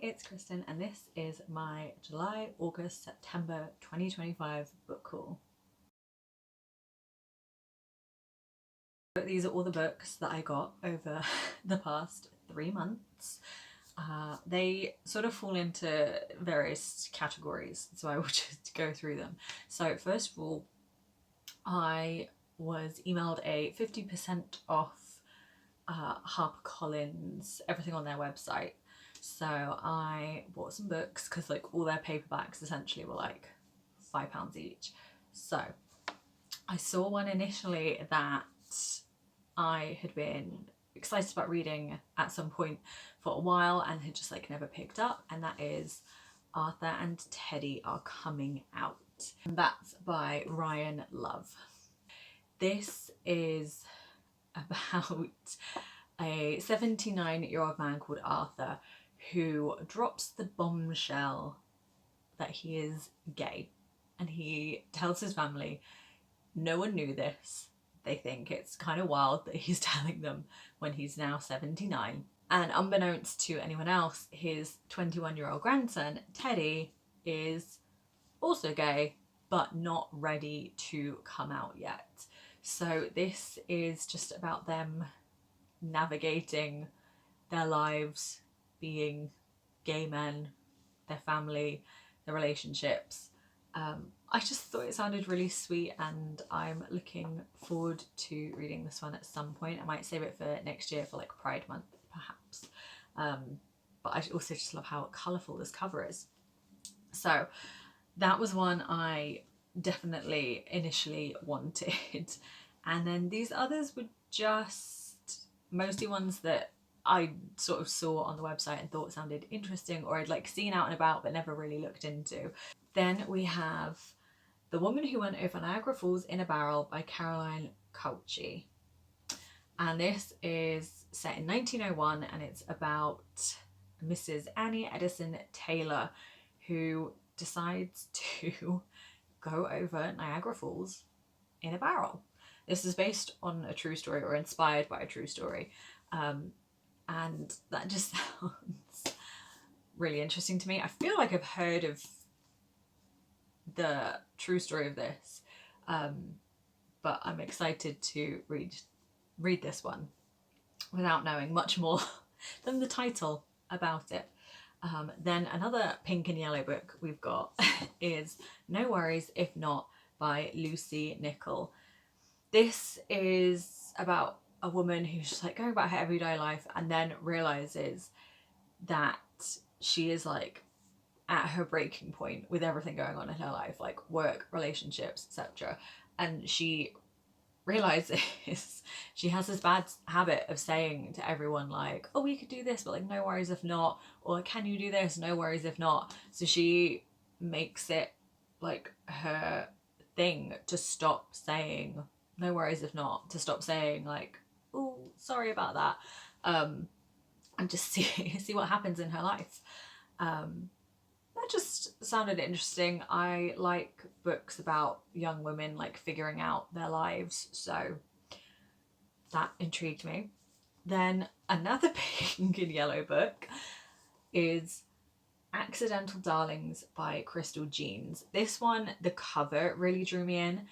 it's Kristen and this is my July, August, September 2025 book haul. These are all the books that I got over the past 3 months. They sort of fall into various categories, so I will just go through them. So first of all, I was emailed a 50% off HarperCollins, everything on their website. So I bought some books because like all their paperbacks essentially were like £5 each. So I saw one initially that I had been excited about reading at some point for a while and had just like never picked up, and that is Arthur and Teddy Are Coming Out. And that's by Ryan Love. This is about a 79-year-old man called Arthur who drops the bombshell that he is gay, and he tells his family. No one knew this. They think it's kind of wild that he's telling them when he's now 79. And unbeknownst to anyone else, his 21-year-old grandson, Teddy, is also gay, but not ready to come out yet. So this is just about them navigating their lives, being gay men, their family, their relationships. I just thought it sounded really sweet, and I'm looking forward to reading this one at some point. I might save it for next year for like Pride Month perhaps. But I also just love how colourful this cover is. So that was one I definitely initially wanted. And then these others were just mostly ones that I sort of saw on the website and thought sounded interesting, or I'd like seen out and about but never really looked into. Then we have The Woman Who Went Over Niagara Falls in a Barrel by Caroline Culci. And this is set in 1901, and it's about Mrs. Annie Edison Taylor, who decides to go over Niagara Falls in a barrel. This is based on a true story, or inspired by a true story. And that just sounds really interesting to me. I feel like I've heard of the true story of this, but I'm excited to read this one without knowing much more than the title about it. Then another pink and yellow book we've got is No Worries If Not by Lucy Nichol. This is about a woman who's just like going about her everyday life and then realizes that she is like at her breaking point with everything going on in her life, like work, relationships, etc. And she realizes she has this bad habit of saying to everyone like, oh, we could do this, but like no worries if not, or can you do this, no worries if not. So she makes it like her thing to stop saying no worries if not, to stop saying like, oh, sorry about that, and just see what happens in her life. That just sounded interesting. I like books about young women like figuring out their lives, so that intrigued me. Then another pink and yellow book is Accidental Darlings by Crystal Jeans. This one, the cover really drew me in.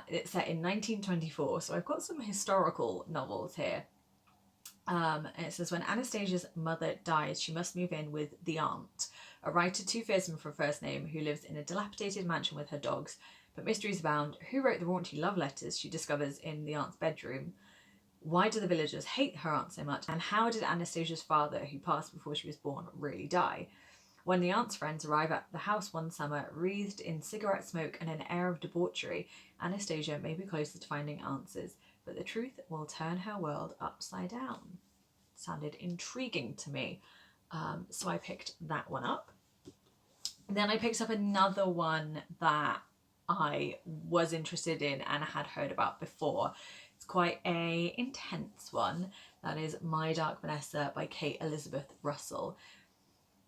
It's set in 1924, so I've got some historical novels here. And it says, when Anastasia's mother dies, she must move in with the aunt, a writer too fearsome for a first name, who lives in a dilapidated mansion with her dogs. But mysteries abound. Who wrote the raunchy love letters she discovers in the aunt's bedroom? Why do the villagers hate her aunt so much? And how did Anastasia's father, who passed before she was born, really die? When the aunt's friends arrive at the house one summer, wreathed in cigarette smoke and an air of debauchery, Anastasia may be closer to finding answers, but the truth will turn her world upside down. Sounded intriguing to me, so I picked that one up. Then I picked up another one that I was interested in and had heard about before. It's quite a intense one. That is My Dark Vanessa by Kate Elizabeth Russell.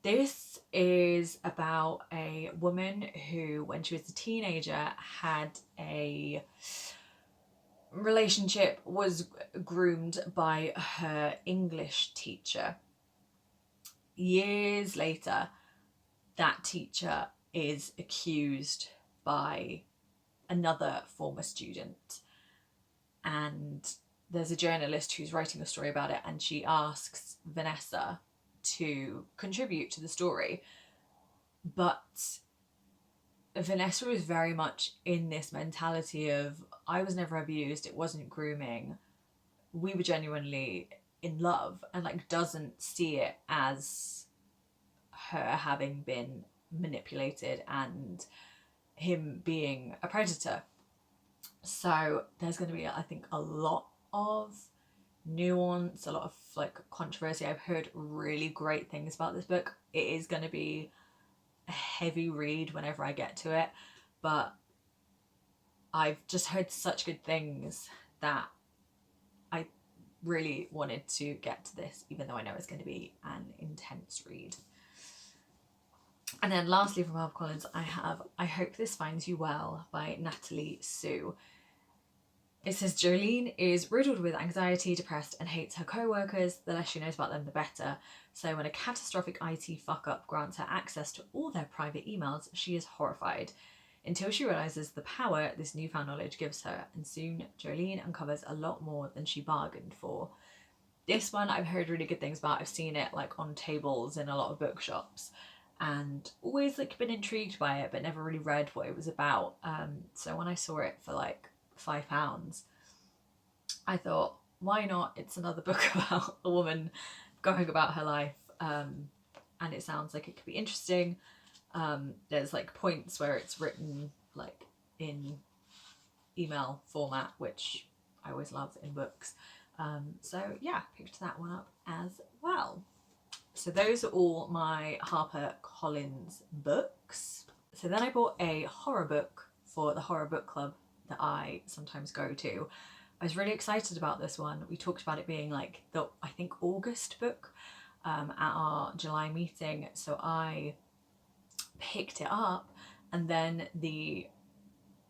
This is about a woman who, when she was a teenager, had a relationship, was groomed by her English teacher. years later, that teacher is accused by another former student, and there's a journalist who's writing a story about it, and she asks Vanessa to contribute to the story. But Vanessa is very much in this mentality of, I was never abused, it wasn't grooming, we were genuinely in love, and like doesn't see it as her having been manipulated and him being a predator. So there's going to be, I think, a lot of nuance, a lot of like controversy. I've heard really great things about this book. It is going to be a heavy read whenever I get to it, but I've just heard such good things that I really wanted to get to this, even though I know it's going to be an intense read. And then lastly from HarperCollins, I have I Hope This Finds You Well by Natalie Sue. It says Jolene is riddled with anxiety, depressed, and hates her co-workers. The less she knows about them, the better. So when a catastrophic IT fuck-up grants her access to all their private emails, she is horrified, until she realises the power this newfound knowledge gives her, and soon Jolene uncovers a lot more than she bargained for. This one I've heard really good things about. I've seen it like on tables in a lot of bookshops, and always like been intrigued by it, but never really read what it was about. So when I saw it for like £5, I thought, why not? It's another book about a woman going about her life, and it sounds like it could be interesting. There's like points where it's written like in email format, which I always love in books. So yeah, picked that one up as well. So those are all my HarperCollins books. So then I bought a horror book for the horror book club that I sometimes go to. I was really excited about this one. We talked about it being like the, I think, August book at our July meeting. So I picked it up, and then the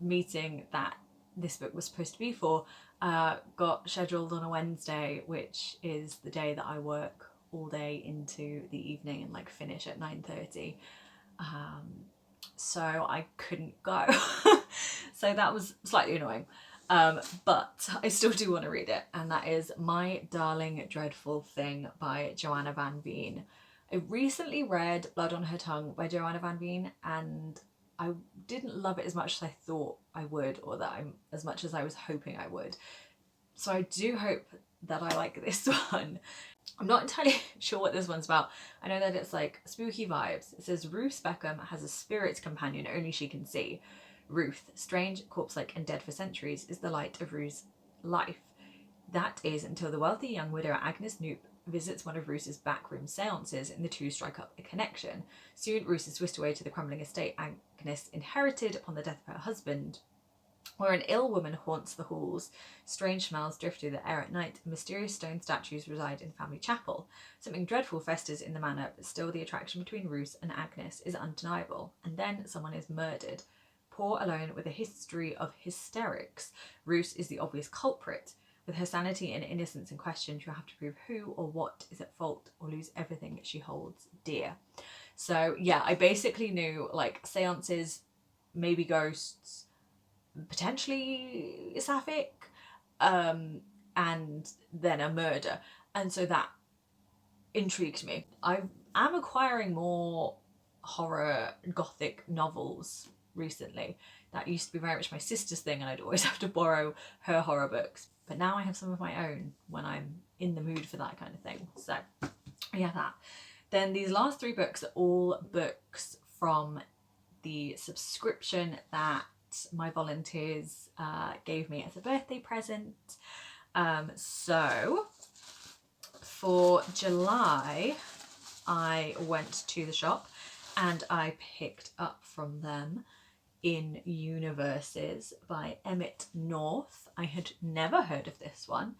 meeting that this book was supposed to be for got scheduled on a Wednesday, which is the day that I work all day into the evening and like finish at 9:30. So I couldn't go. So that was slightly annoying. But I still do want to read it, and that is My Darling Dreadful Thing by Joanna Van Veen. I recently read Blood on Her Tongue by Joanna Van Veen, and I didn't love it as much as I thought I would, or that I'm as much as I was hoping I would. So I do hope that I like this one. I'm not entirely sure what this one's about. I know that it's like spooky vibes. It says Ruth Beckham has a spirit companion only she can see. Ruth, strange, corpse-like and dead for centuries, is the light of Ruth's life. That is until the wealthy young widow Agnes Knoop visits one of Ruth's backroom seances and the two strike up a connection. Soon Ruth is whisked away to the crumbling estate Agnes inherited upon the death of her husband, where an ill woman haunts the halls. Strange smells drift through the air at night, and mysterious stone statues reside in family chapel. Something dreadful festers in the manor, but still the attraction between Ruth and Agnes is undeniable. And then someone is murdered. Poor alone with a history of hysterics, Ruth is the obvious culprit. With her sanity and innocence in question, she'll have to prove who or what is at fault, or lose everything she holds dear. So yeah, I basically knew like seances, maybe ghosts, potentially sapphic, and then a murder, and so that intrigued me. I am acquiring more horror gothic novels recently. That used to be very much my sister's thing, and I'd always have to borrow her horror books, but now I have some of my own when I'm in the mood for that kind of thing. So yeah, that. Then these last three books are all books from the subscription that my volunteers gave me as a birthday present. So for July, I went to the shop and I picked up from them In Universes by Emmett North. I had never heard of this one.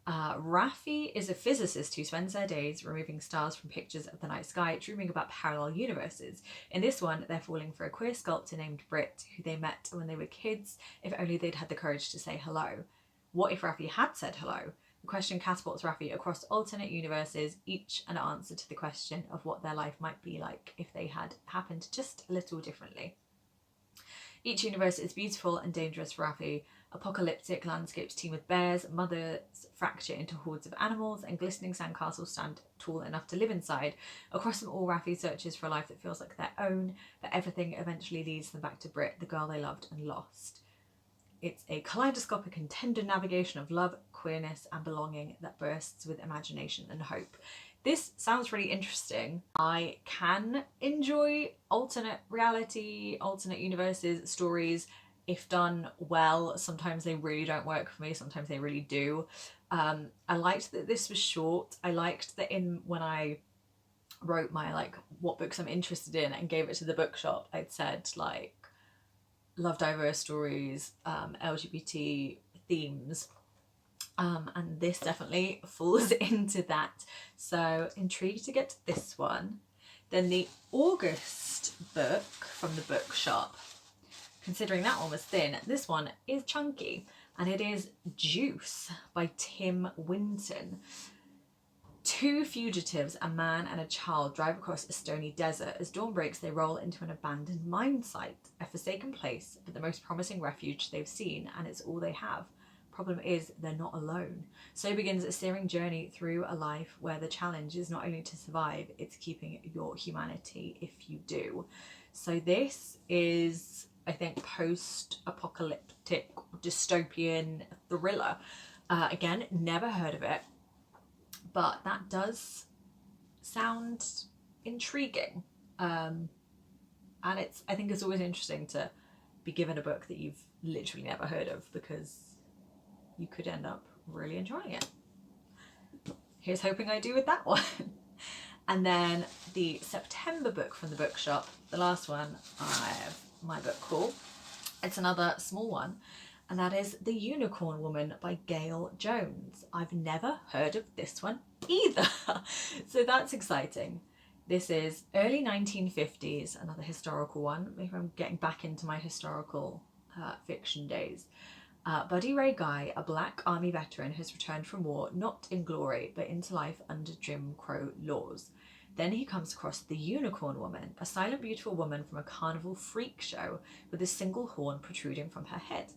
Raffi is a physicist who spends their days removing stars from pictures of the night sky, dreaming about parallel universes. In this one, they're falling for a queer sculptor named Britt, who they met when they were kids. If only they'd had the courage to say hello. What if Raffi had said hello? The question catapults Raffi across alternate universes, each an answer to the question of what their life might be like if they had happened just a little differently. Each universe is beautiful and dangerous for Raffi. Apocalyptic landscapes teem with bears, mothers fracture into hordes of animals, and glistening sandcastles stand tall enough to live inside. Across them all, Raffi searches for a life that feels like their own, but everything eventually leads them back to Brit, the girl they loved and lost. It's a kaleidoscopic and tender navigation of love, queerness, and belonging that bursts with imagination and hope. This sounds really interesting. I can enjoy alternate reality, alternate universes, stories if done well. Sometimes they really don't work for me, sometimes they really do. I liked that this was short. I liked that when I wrote my like what books I'm interested in and gave it to the bookshop, I'd said like love diverse stories, LGBT themes, and this definitely falls into that. So intrigued to get to this one. Then the August book from the bookshop, considering that one was thin, this one is chunky, and it is Juice by Tim Winton. Two fugitives, a man and a child, drive across a stony desert. As dawn breaks, they roll into an abandoned mine site, a forsaken place, but the most promising refuge they've seen, and it's all they have. Problem is, they're not alone. So begins a searing journey through a life where the challenge is not only to survive, it's keeping your humanity if you do. So this is, I think, post-apocalyptic dystopian thriller. Again, never heard of it, but that does sound intriguing. And I think it's always interesting to be given a book that you've literally never heard of, because you could end up really enjoying it. Here's hoping I do with that one. And then the September book from the bookshop, the last one I have my book haul. It's another small one, and that is The Unicorn Woman by Gail Jones. I've never heard of this one either, so that's exciting. This is early 1950s, another historical one. Maybe I'm getting back into my historical fiction days. Buddy Ray Guy, a black army veteran, has returned from war, not in glory, but into life under Jim Crow laws. Then he comes across the Unicorn Woman, a silent, beautiful woman from a carnival freak show with a single horn protruding from her head.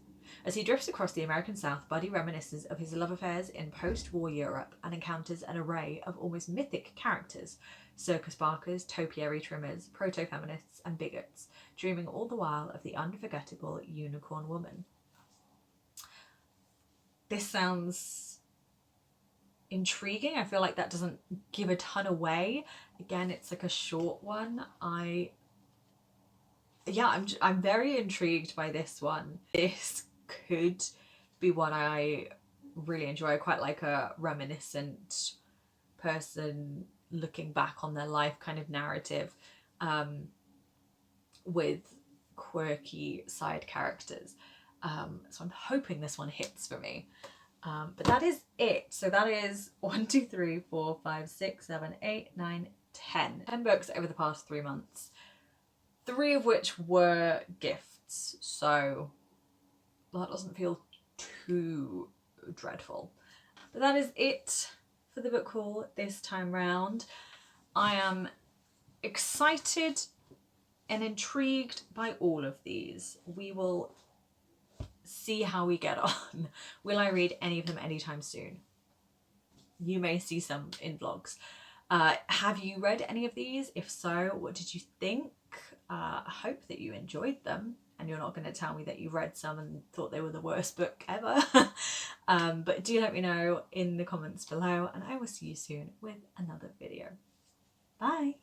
As he drifts across the American South, Buddy reminisces of his love affairs in post-war Europe and encounters an array of almost mythic characters: circus barkers, topiary trimmers, proto-feminists, and bigots, dreaming all the while of the unforgettable Unicorn Woman. This sounds intriguing. I feel like that doesn't give a ton away. Again, it's like a short one. I'm very intrigued by this one. This could be one I really enjoy. I quite like a reminiscent person looking back on their life kind of narrative, with quirky side characters. So I'm hoping this one hits for me. But that is it. So that is 1, 2, 3, 4, 5, 6, 7, 8, 9, 10. 10 books over the past 3 months. 3 of which were gifts. So that doesn't feel too dreadful. But that is it for the book haul this time round. I am excited and intrigued by all of these. We will see how we get on. Will I read any of them anytime soon? You may see some in vlogs. Have you read any of these? If so, what did you think? I hope that you enjoyed them and you're not going to tell me that you read some and thought they were the worst book ever. But do let me know in the comments below, and I will see you soon with another video. Bye!